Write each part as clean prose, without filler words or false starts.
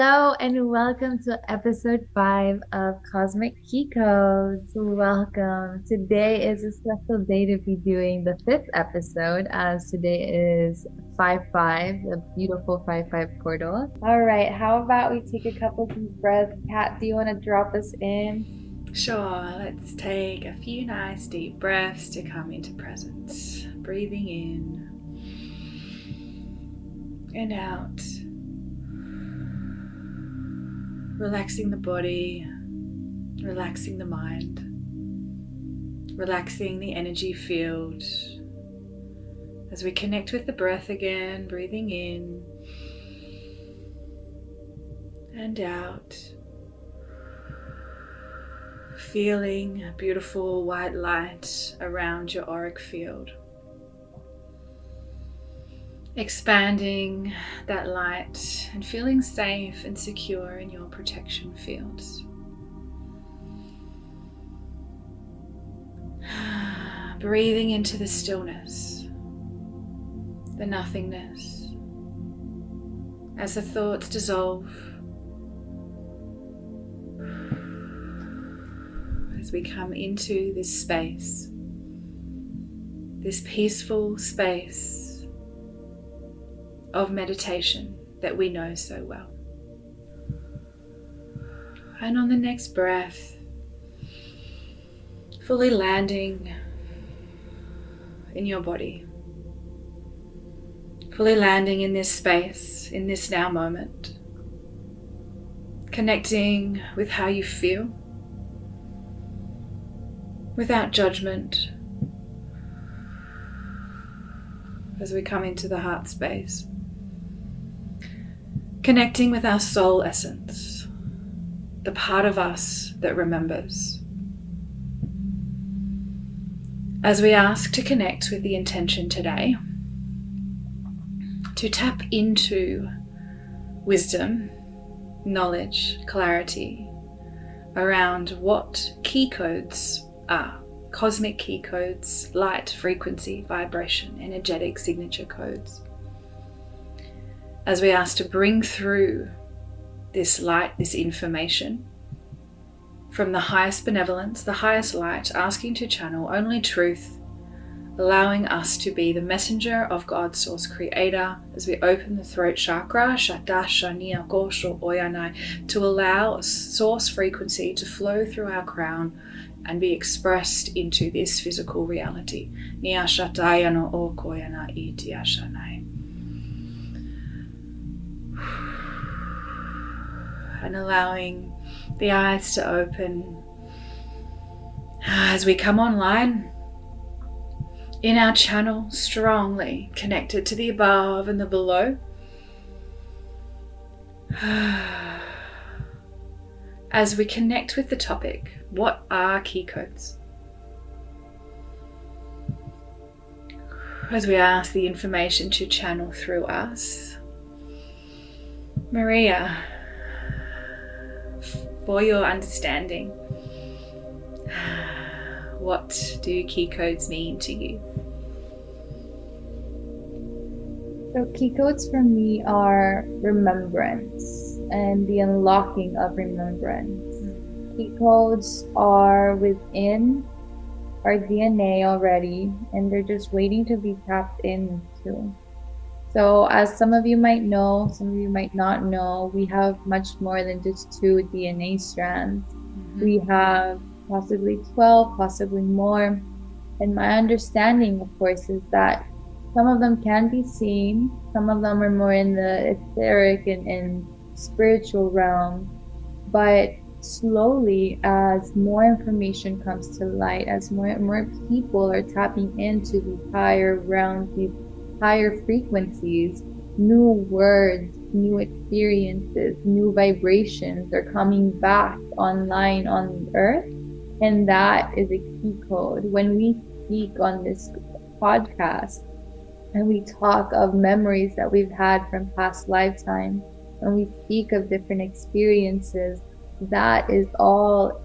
Hello and welcome to episode 5 of Cosmic Key Codes. Welcome. Today is a special day to be doing the fifth episode, as today is 5-5, the beautiful 5-5 portal. All right, how about we take a couple deep breaths? Kat, do you want to drop us in? Sure, let's take a few nice deep breaths to come into presence. Breathing in and out. Relaxing the body, relaxing the mind, relaxing the energy field. As we connect with the breath again, breathing in and out. Feeling a beautiful white light around your auric field. Expanding that light and feeling safe and secure in your protection fields. Breathing into the stillness, the nothingness. As the thoughts dissolve, as we come into this space, this peaceful space of meditation that we know so well. And on the next breath, fully landing in your body, fully landing in this space, in this now moment, connecting with how you feel, without judgment, as we come into the heart space. Connecting with our soul essence, the part of us that remembers. As we ask to connect with the intention today, to tap into wisdom, knowledge, clarity around what key codes are. Cosmic key codes, light, frequency, vibration, energetic signature codes. As we ask to bring through this light, this information from the highest benevolence, the highest light, asking to channel only truth, allowing us to be the messenger of God's source creator as we open the throat chakra, Shadashania Gosho Oyanai, to allow source frequency to flow through our crown and be expressed into this physical reality. Niashatayano Okoyana Itiashanai. And allowing the eyes to open as we come online in our channel, strongly connected to the above and the below. As we connect with the topic, what are key codes? As we ask the information to channel through us, Maria, for your understanding, what do key codes mean to you? So key codes for me are remembrance and the unlocking of remembrance. Key codes are within our DNA already, and they're just waiting to be tapped into. So as some of you might know, some of you might not know, we have much more than just 2 DNA strands. We have possibly 12, possibly more. And my understanding, of course, is that some of them can be seen, some of them are more in the etheric and spiritual realm. But slowly, as more information comes to light, as more and more people are tapping into these higher realms, these higher frequencies, new words, new experiences, new vibrations are coming back online on the earth. And that is a key code. When we speak on this podcast and we talk of memories that we've had from past lifetimes, and we speak of different experiences, that is all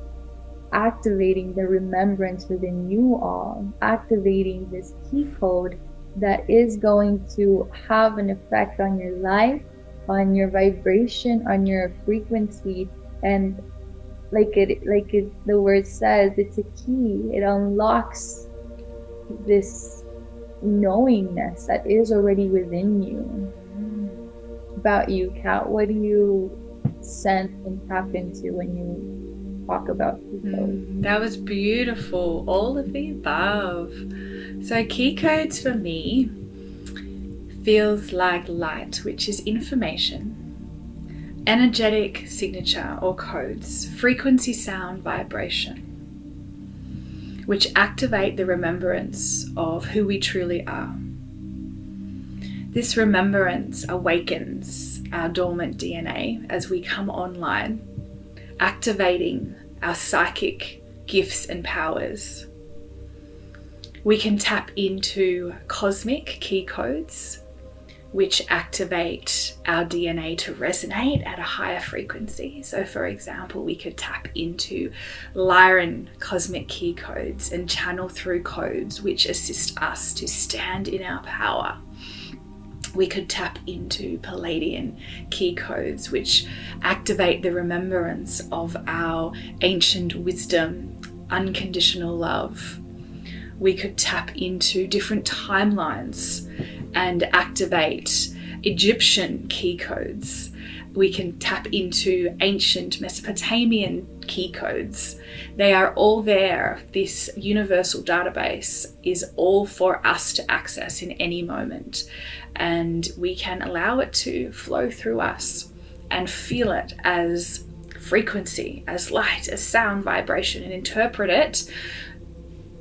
activating the remembrance within you all, activating this key code that is going to have an effect on your life on your vibration, on your frequency. And the word says, it's a key. It unlocks this knowingness that is already within you. About you, Kat, what do you sense and tap into when you talk about key codes? That was beautiful. All of the above. So key codes for me feels like light, which is information, energetic signature or codes, frequency, sound, vibration, which activate the remembrance of who we truly are. This remembrance awakens our dormant DNA as we come online, activating our psychic gifts and powers. We can tap into cosmic key codes, which activate our DNA to resonate at a higher frequency. So for example, we could tap into Lyran cosmic key codes and channel through codes which assist us to stand in our power. We could tap into Palladian key codes, which activate the remembrance of our ancient wisdom, unconditional love. We could tap into different timelines and activate Egyptian key codes. We can tap into ancient Mesopotamian key codes. They are all there. This universal database is all for us to access in any moment. And we can allow it to flow through us and feel it as frequency, as light, as sound, vibration, and interpret it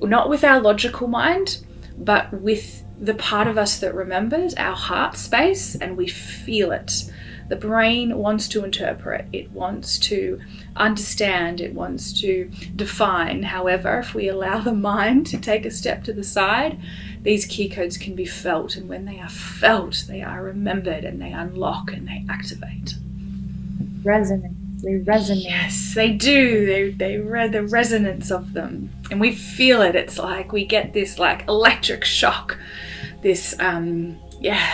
not with our logical mind, but with the part of us that remembers, our heart space, and we feel it. The brain wants to interpret, it wants to understand, it wants to define. However, if we allow the mind to take a step to the side, these key codes can be felt, and when they are felt, they are remembered and they unlock and they activate. Resonance. They resonate. Yes, they do. They the resonance of them, and we feel it. It's like we get this like electric shock, this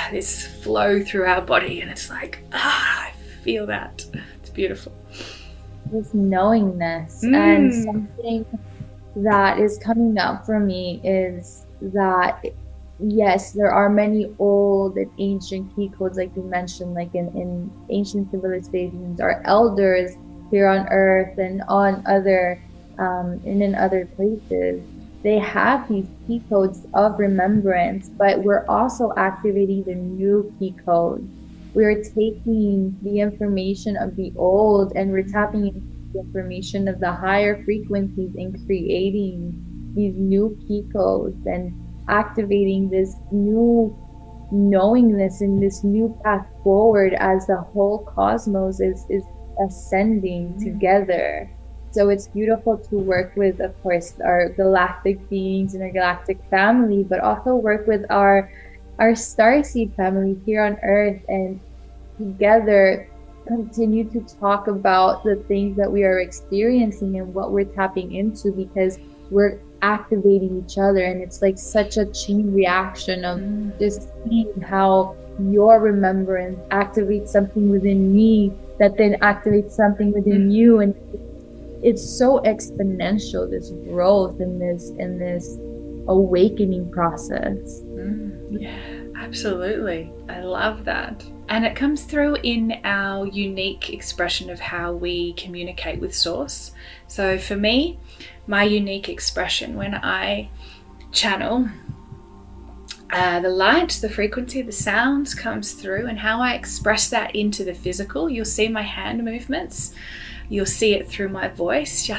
this flow through our body, and it's like I feel that. It's beautiful. This knowingness. And something that is coming up for me is that yes, there are many old and ancient key codes, like you mentioned, like in ancient civilizations. Our elders here on Earth and on other and in other places, they have these key codes of remembrance, but we're also activating the new key codes. We're taking the information of the old and we're tapping into the information of the higher frequencies and creating these new key codes and activating this new knowingness and this new path forward as the whole cosmos is ascending together. So it's beautiful to work with, of course, our galactic beings and our galactic family, but also work with our starseed family here on Earth, and together continue to talk about the things that we are experiencing and what we're tapping into, because we're activating each other. And it's like such a chain reaction of just seeing how your remembrance activates something within me that then activates something within you, and it's so exponential, this growth and this awakening process. Yeah, absolutely. I love that. And it comes through in our unique expression of how we communicate with Source. So for me, my unique expression when I channel, the light, the frequency, the sounds comes through, and how I express that into the physical. You'll see my hand movements. You'll see it through my voice.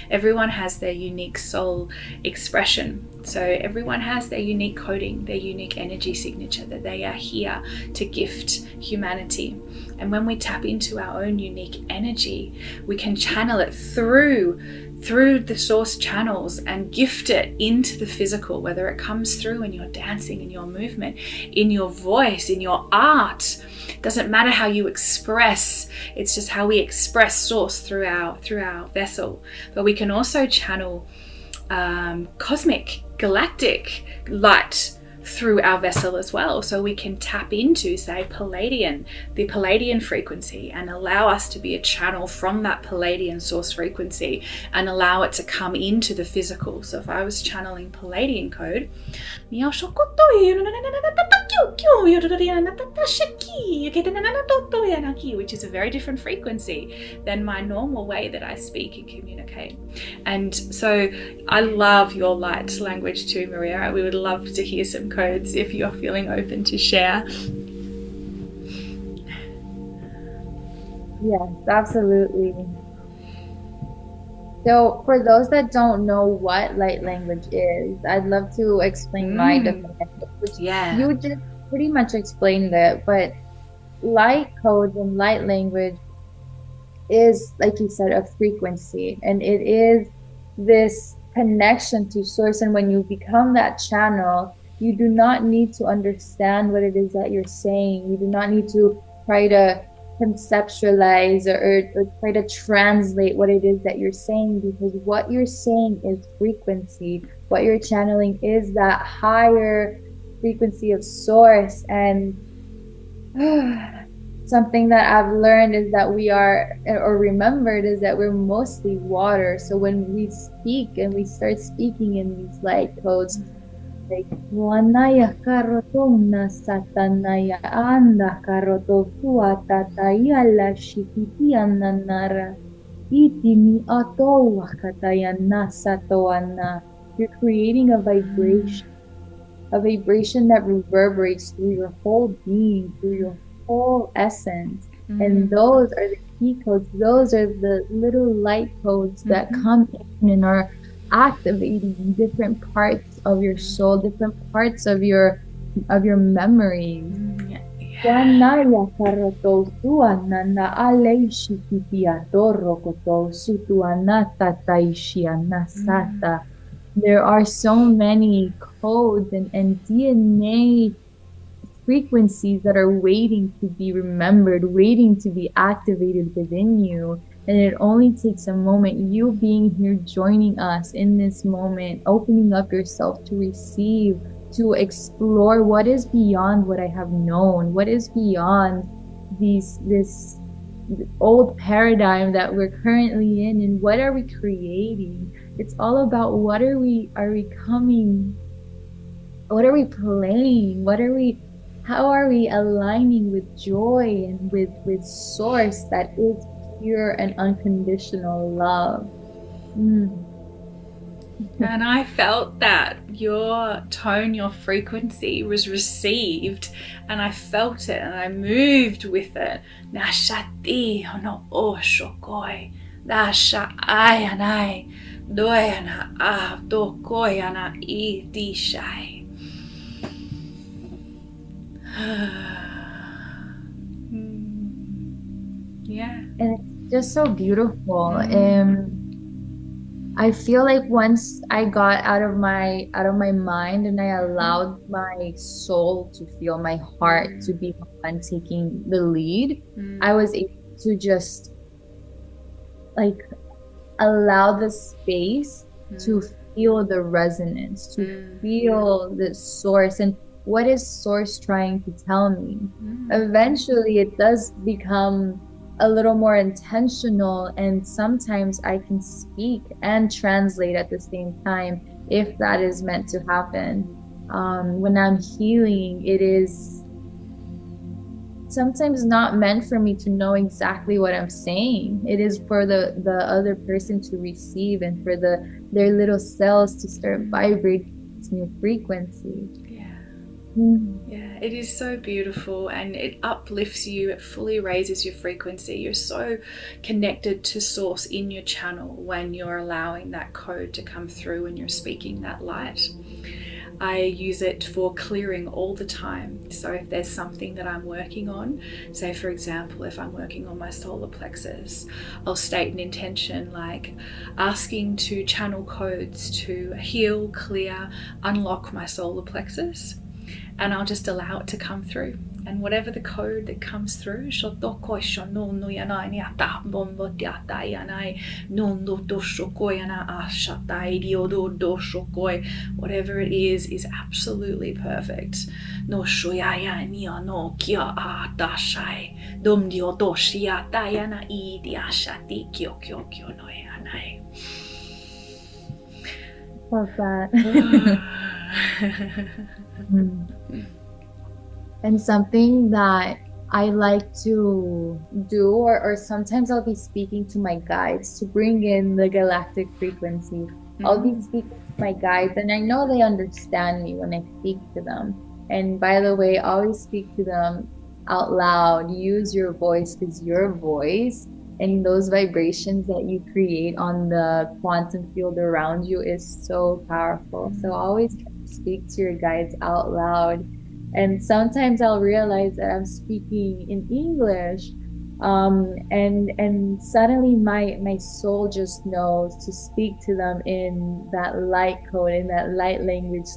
Everyone has their unique soul expression. So everyone has their unique coding, their unique energy signature that they are here to gift humanity. And when we tap into our own unique energy, we can channel it through the source channels and gift it into the physical, whether it comes through in your dancing, in your movement, in your voice, in your art. Doesn't matter how you express, it's just how we express Source through our vessel. But we can also channel cosmic, galactic light through our vessel as well. So we can tap into, say, Palladian, the Palladian frequency, and allow us to be a channel from that Palladian source frequency and allow it to come into the physical. So if I was channeling Palladian code, which is a very different frequency than my normal way that I speak and communicate. And so I love your light language too, Maria. We would love to hear some codes if you're feeling open to share. Yes, absolutely. So for those that don't know what light language is, I'd love to explain my definition, which you just pretty much explained it, but light codes and light language is, like you said, a frequency, and it is this connection to source. And when you become that channel, you do not need to understand what it is that you're saying. You do not need to try to conceptualize or try to translate what it is that you're saying, because what you're saying is frequency. What you're channeling is that higher frequency of source. And something that I've learned is that we are, or remembered, is that we're mostly water. So when we speak and we start speaking in these light codes, like Wanaya karotona satanaya anda karoto tuatataya la shikitiananara itimi ato wakatayana satoana. You're creating a vibration that reverberates through your whole being, through your whole essence. And those are the key codes. Those are the little light codes that come in and are activating different parts of your soul, different parts of your memories. There are so many codes and DNA frequencies that are waiting to be remembered, waiting to be activated within you. And it only takes a moment, you being here, joining us in this moment, opening up yourself to receive, to explore what is beyond what I have known, what is beyond this old paradigm that we're currently in, and what are we creating. It's all about what are we coming, what are we playing, how are we aligning with joy and with source that is pure and unconditional love. And I felt that your tone, your frequency was received, and I felt it and I moved with it. Nashati no oshokoi, dasha ayanai, doyana a dokoyana I dishai. Yeah. And it's just so beautiful. I feel like once I got out of my mind and I allowed my soul to feel, my heart to be the one taking the lead, I was able to just like allow the space to feel the resonance, to feel the source. And what is source trying to tell me? Eventually it does become a little more intentional, and sometimes I can speak and translate at the same time if that is meant to happen. When I'm healing, it is sometimes not meant for me to know exactly what I'm saying. It is for the other person to receive and for their little cells to start vibrating this new frequency. Yeah, it is so beautiful, and it uplifts you. It fully raises your frequency. You're so connected to source in your channel when you're allowing that code to come through and you're speaking that light. I use it for clearing all the time. So if there's something that I'm working on, say for example, if I'm working on my solar plexus, I'll state an intention like asking to channel codes to heal, clear, unlock my solar plexus. And I'll just allow it to come through. And whatever the code that comes through, whatever it is absolutely perfect. Love that. And something that I like to do, or sometimes I'll be speaking to my guides to bring in the galactic frequency. I'll be speaking to my guides, and I know they understand me when I speak to them. And by the way, always speak to them out loud. Use your voice, because your voice and those vibrations that you create on the quantum field around you is so powerful. So always speak to your guides out loud. And sometimes I'll realize that I'm speaking in English, and suddenly my soul just knows to speak to them in that light code, in that light language.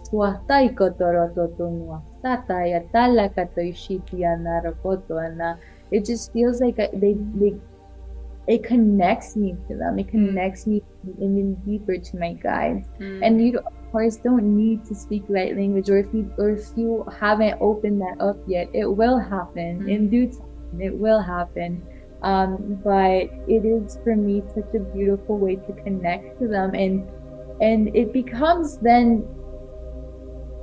It just feels like it connects me to them. It connects me even deeper to my guides. And you, of course, don't need to speak light language, or if you haven't opened that up yet, it will happen in due time. It will happen. But it is, for me, such a beautiful way to connect to them, and it becomes then,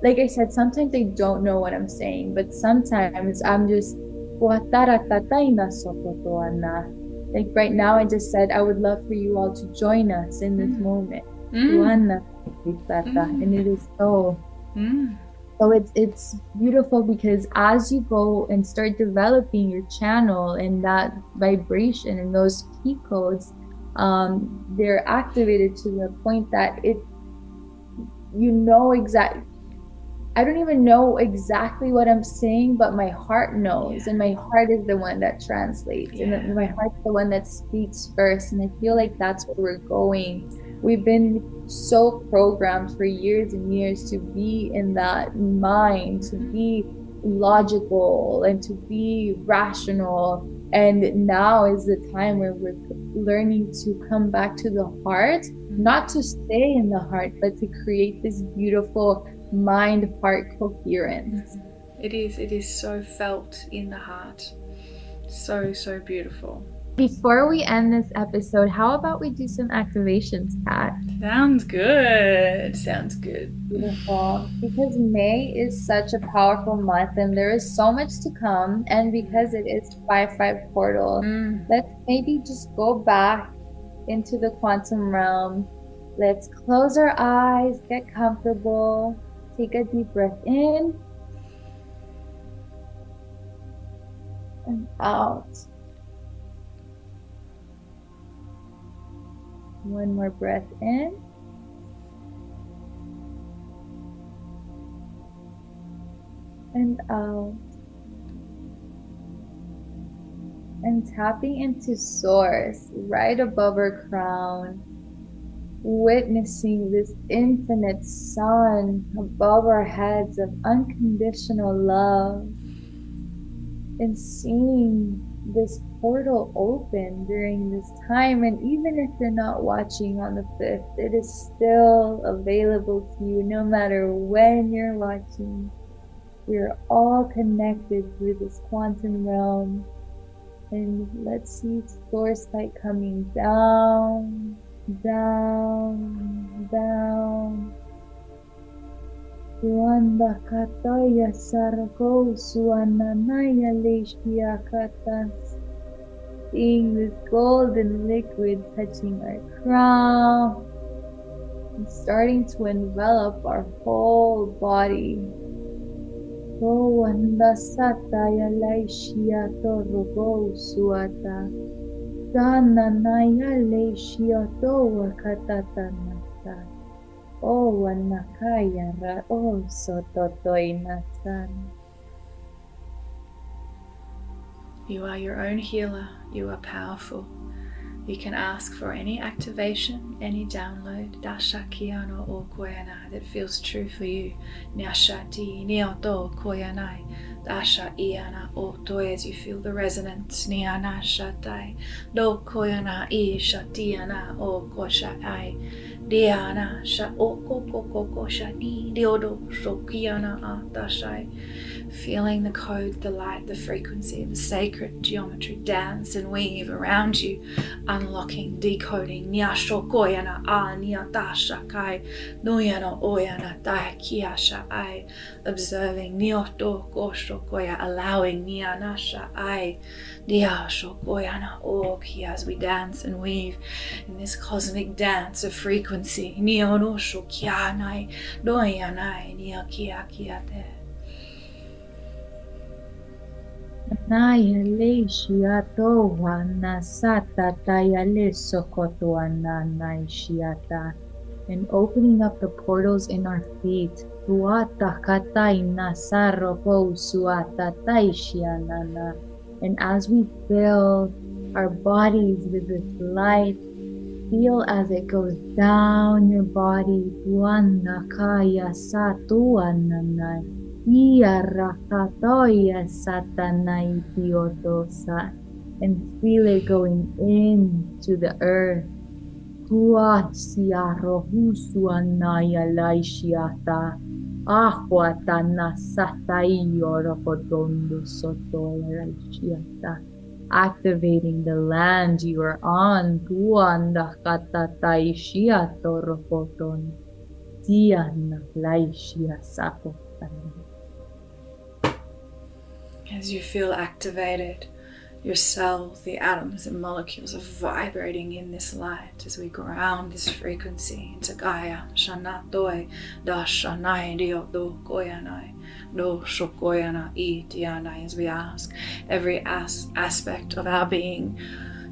like I said, sometimes they don't know what I'm saying, but sometimes I'm just like right now, I just said, I would love for you all to join us in this moment. And it is so. So it's beautiful, because as you go and start developing your channel and that vibration and those key codes, they're activated to the point that I don't even know exactly what I'm saying, but my heart knows, and my heart is the one that translates, and my heart's the one that speaks first. And I feel like that's where we're going. We've been so programmed for years and years to be in that mind, to be logical and to be rational. And now is the time where we're learning to come back to the heart, not to stay in the heart, but to create this beautiful mind-heart coherence. It is so felt in the heart. So beautiful. Before we end this episode, how about we do some activations, Kat? Sounds good. Beautiful. Because May is such a powerful month, and there is so much to come. And because it is 5/5 portal, let's maybe just go back into the quantum realm. Let's close our eyes, get comfortable, take a deep breath in and out. One more breath in. And out. And tapping into Source right above our crown, witnessing this infinite sun above our heads of unconditional love, and seeing this portal open during this time. And even if you're not watching on the 5th, it is still available to you no matter when you're watching. We're all connected through this quantum realm. And let's see Source light coming down, down, down. Suanda kataya sarako suananaya leshia katas. Seeing this golden liquid touching our crown and starting to envelop our whole body. Suanda sataya leshia torogo suata. Sananaya leshia towa katatanasa. Oh, wanakaya ra oh sototoi nasan. You are your own healer. You are powerful. You can ask for any activation, any download, dasha kiano o koyanai, that feels true for you. Nyashati nioto koyanai, dasha iana o toi, as you feel the resonance. Niana shatai, do koyana I shatiana o koshai, diana sha o koko shani, diodo shokiana a dashai. Feeling the code, the light, the frequency, the sacred geometry dance and weave around you, unlocking, decoding. Nyasho koyana a niyatasha kai, noyana oyana tai kiasha I, observing nyoto kosho koya, allowing niyanasha I, diasho koyana o ki, as we dance and weave in this cosmic dance of frequency. Nyonosho kianai, doyanai, niyakia kiate. Naya le shiato wana sata taya le sokoto ananai shiata. And opening up the portals in our feet. Tuata katai nasaro po suata taishianana. And as we fill our bodies with this light, feel as it goes down your body. Tuana kaya satuananai. Ia rakatoya satanai diotosa, and feel it going into the earth. Tuatsia rohusuanaya laishiata, ahuatana sataiyo rokotondo sotoya laishiata. Activating the land you are on. Tuanda katatai shiato rokoton. Tiana laishia sakotana. As you feel activated, your cells, the atoms and molecules are vibrating in this light as we ground this frequency into Gaia, Shanatoi, Da Shanai, Dio, Do Koyanai, Do Shokoyana, I Tianai, as we ask every aspect of our being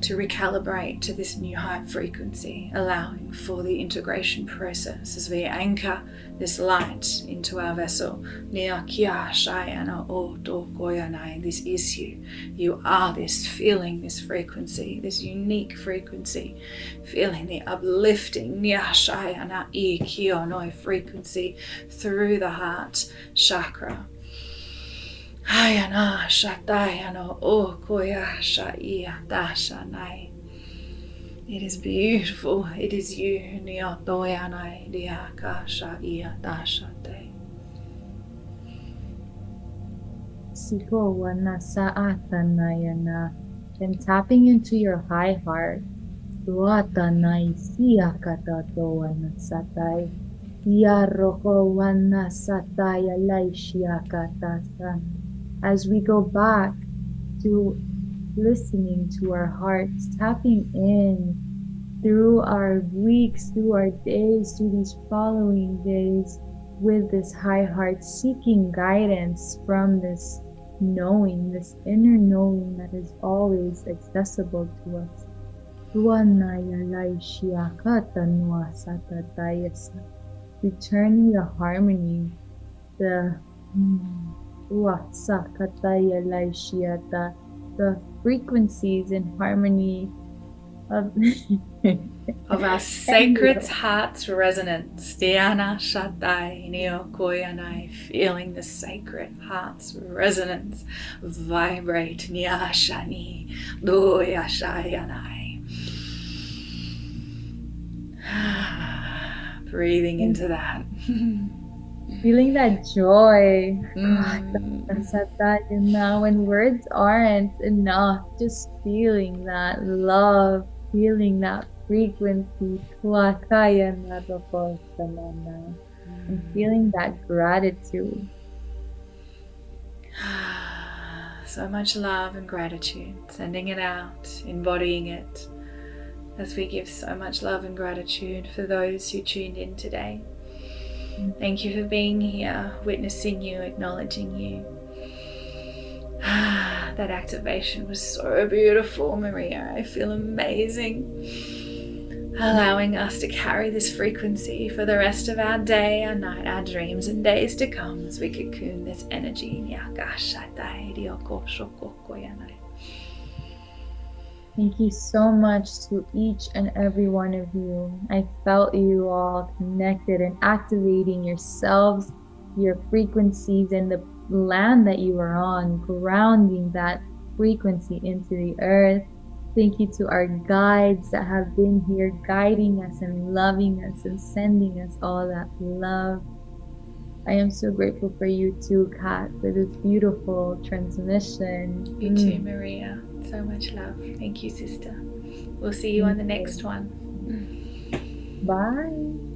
to recalibrate to this new high frequency, allowing for the integration process as we anchor this light into our vessel. This is you. You are this, feeling this frequency, this unique frequency, feeling the uplifting frequency through the heart chakra. Hayana shatayano o koya shaiya dashanai. It is beautiful. It is you. Niyatoyanai diaka shaiya dashate. Siko wana saatanayana, and tapping into your high heart. Tuatanai siakatato wana satai. Yaroko wana sataya laishiakatasa. As we go back to listening to our hearts, tapping in through our weeks, through our days, through these following days with this high heart, seeking guidance from this knowing, this inner knowing that is always accessible to us. Returning the harmony, the frequencies in harmony of our sacred heart's resonance. Diana Shatai Neo Koyanai, feeling the sacred heart's resonance vibrate. Nyashani Doyashayanai. Breathing into that. Feeling that joy. When words aren't enough, just feeling that love, feeling that frequency, and feeling that gratitude. So much love and gratitude, sending it out, embodying it, as we give so much love and gratitude for those who tuned in today. Thank you for being here, witnessing you, acknowledging you. That activation was so beautiful, Maria. I feel amazing. Allowing us to carry this frequency for the rest of our day, our night, our dreams and days to come as we cocoon this energy. Thank you so much to each and every one of you. I felt you all connected and activating yourselves, your frequencies, and the land that you are on, grounding that frequency into the earth. Thank you to our guides that have been here guiding us and loving us and sending us all that love. I am so grateful for you too, Kat, for this beautiful transmission. You too, Maria. So much love. Thank you, sister. We'll see you on the next one. Bye.